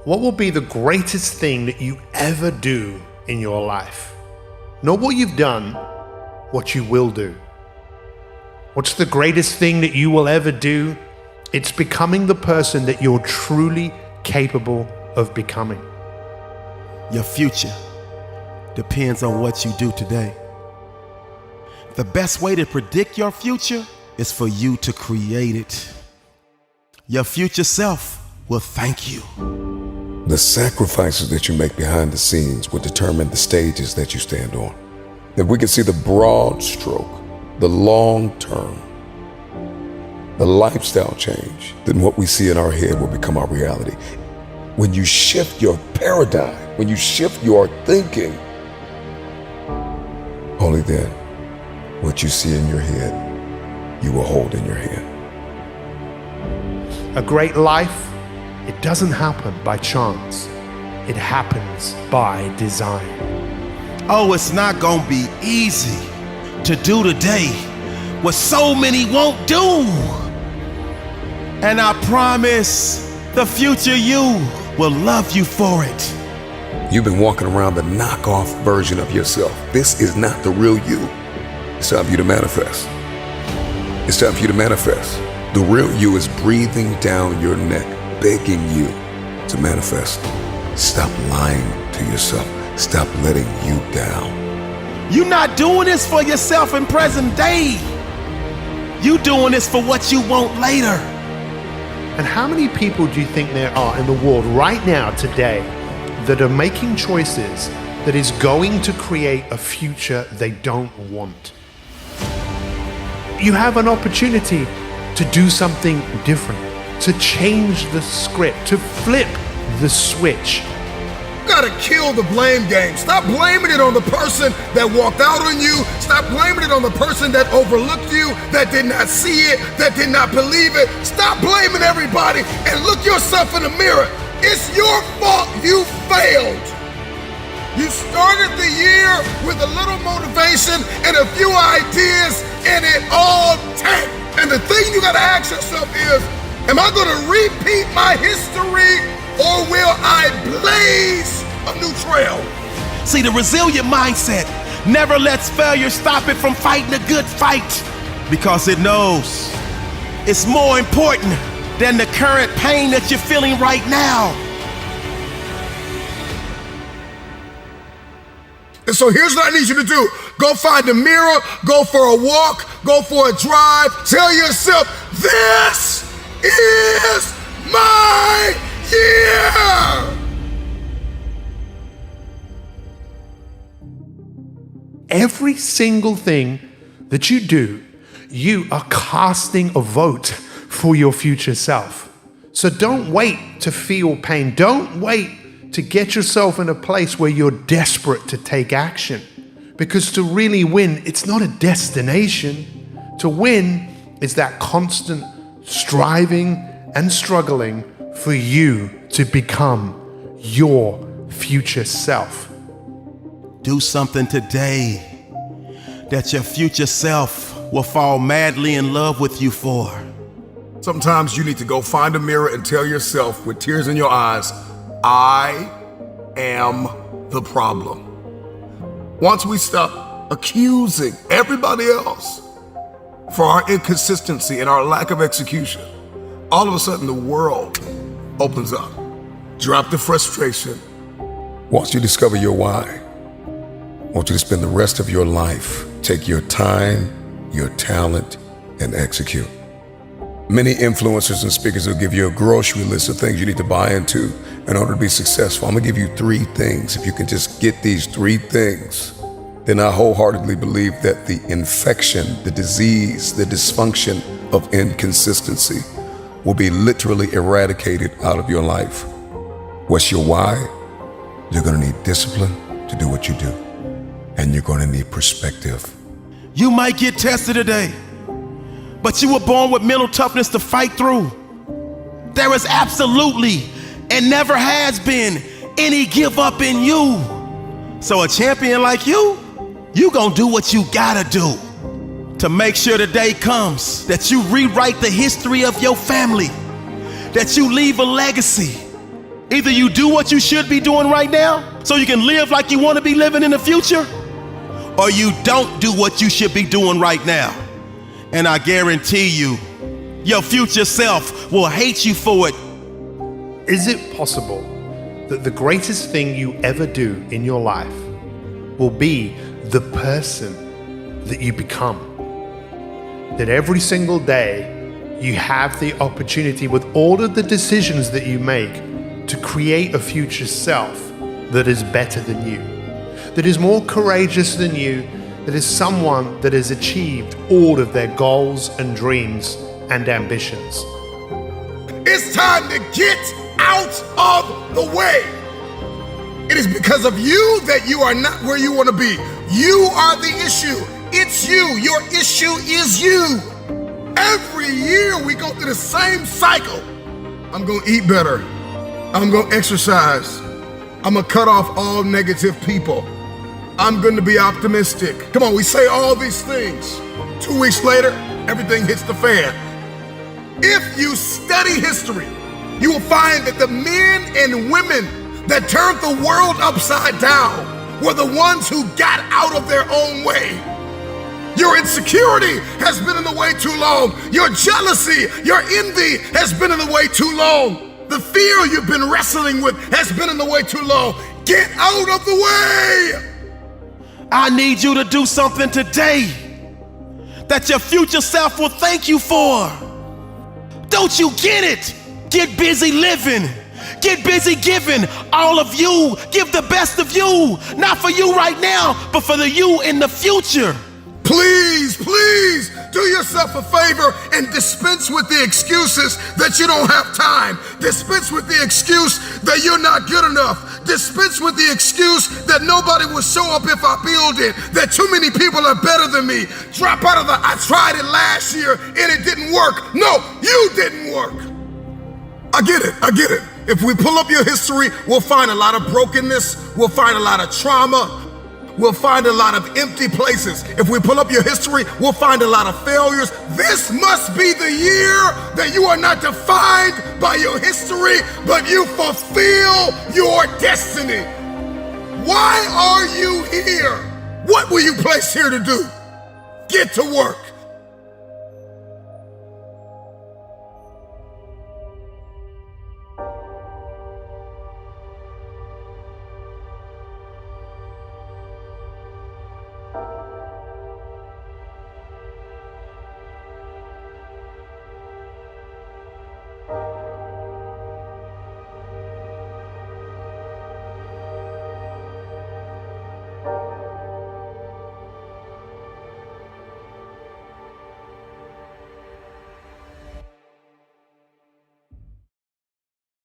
What will be the greatest thing that you ever do in your life? Not what you've done, what you will do. What's the greatest thing that you will ever do? It's becoming the person that you're truly capable of becoming. Your future depends on what you do today. The best way to predict your future is for you to create it. Your future self will thank you. The sacrifices that you make behind the scenes will determine the stages that you stand on. If we can see the broad stroke, the long term, the lifestyle change, then what we see in our head will become our reality. When you shift your paradigm, when you shift your thinking, only then what you see in your head, you will hold in your hand. A great life, it doesn't happen by chance. It happens by design. Oh, it's not gonna be easy to do today what so many won't do. And I promise the future you will love you for it. You've been walking around the knockoff version of yourself. This is not the real you. It's time for you to manifest. It's time for you to manifest. The real you is breathing down your neck, begging you to manifest. Stop lying to yourself. Stop letting you down. You're not doing this for yourself in present day. You doing this for what you want later. And how many people do you think there are in the world right now, today, that are making choices that is going to create a future they don't want? You have an opportunity to do something different, to change the script, to flip the switch. You gotta kill the blame game. Stop blaming it on the person that walked out on you. Stop blaming it on the person that overlooked you, that did not see it, that did not believe it. Stop blaming everybody and look yourself in the mirror. It's your fault you failed. You started the year with a little motivation and a few ideas, and it all tanked. And the thing you gotta ask yourself is, am I gonna repeat my history, or will I blaze a new trail? See, the resilient mindset never lets failure stop it from fighting a good fight, because it knows it's more important than the current pain that you're feeling right now. And so here's what I need you to do. Go find a mirror, go for a walk, go for a drive. Tell yourself, this is my year. Every single thing that you do, you are casting a vote for your future self. So don't wait to feel pain. Don't wait to get yourself in a place where you're desperate to take action. Because to really win, it's not a destination. To win is that constant striving and struggling for you to become your future self. Do something today that your future self will fall madly in love with you for. Sometimes you need to go find a mirror and tell yourself with tears in your eyes, I am the problem. Once we stop accusing everybody else for our inconsistency and our lack of execution, all of a sudden the world opens up. Drop the frustration. Once you discover your why, I want you to spend the rest of your life, take your time, your talent, and execute. Many influencers and speakers will give you a grocery list of things you need to buy into in order to be successful. I'm gonna give you 3 things. If you can just get these 3 things, then I wholeheartedly believe that the infection, the disease, the dysfunction of inconsistency will be literally eradicated out of your life. What's your why? You're gonna need discipline to do what you do. And you're gonna need perspective. You might get tested today, but you were born with mental toughness to fight through. There is absolutely, and never has been, any give up in you. So a champion like you gonna do what you gotta do to make sure the day comes that you rewrite the history of your family, that you leave a legacy Either you do what you should be doing right now so you can live like you want to be living in the future, or you don't do what you should be doing right now. And I guarantee you, your future self will hate you for it. Is it possible that the greatest thing you ever do in your life will be the person that you become? That every single day you have the opportunity, with all of the decisions that you make, to create a future self that is better than you, that is more courageous than you, that is someone that has achieved all of their goals and dreams and ambitions. It's time to get out of the way. It is because of you that you are not where you want to be. You are the issue. It's you. Your issue is you. Every year we go through the same cycle. I'm going to eat better. I'm going to exercise. I'm going to cut off all negative people. I'm going to be optimistic. Come on, we say all these things. 2 weeks later, everything hits the fan. If you study history, you will find that the men and women that turned the world upside down were the ones who got out of their own way. Your insecurity has been in the way too long. Your jealousy, your envy has been in the way too long. The fear you've been wrestling with has been in the way too long. Get out of the way. I need you to do something today that your future self will thank you for. Don't you get it? Get busy living. Get busy giving. All of you, give the best of you. Not for you right now, but for the you in the future. Please, please do yourself a favor and dispense with the excuses that you don't have time. Dispense with the excuse that you're not good enough. Dispense with the excuse that nobody will show up if I build it, that too many people are better than me. Drop out of the I tried it last year and it didn't work. No, you didn't work. I get it. If we pull up your history, we'll find a lot of brokenness. We'll find a lot of trauma. We'll find a lot of empty places. If we pull up your history, we'll find a lot of failures. This must be the year that you are not defined by your history, but you fulfill your destiny. Why are you here? What were you placed here to do? Get to work.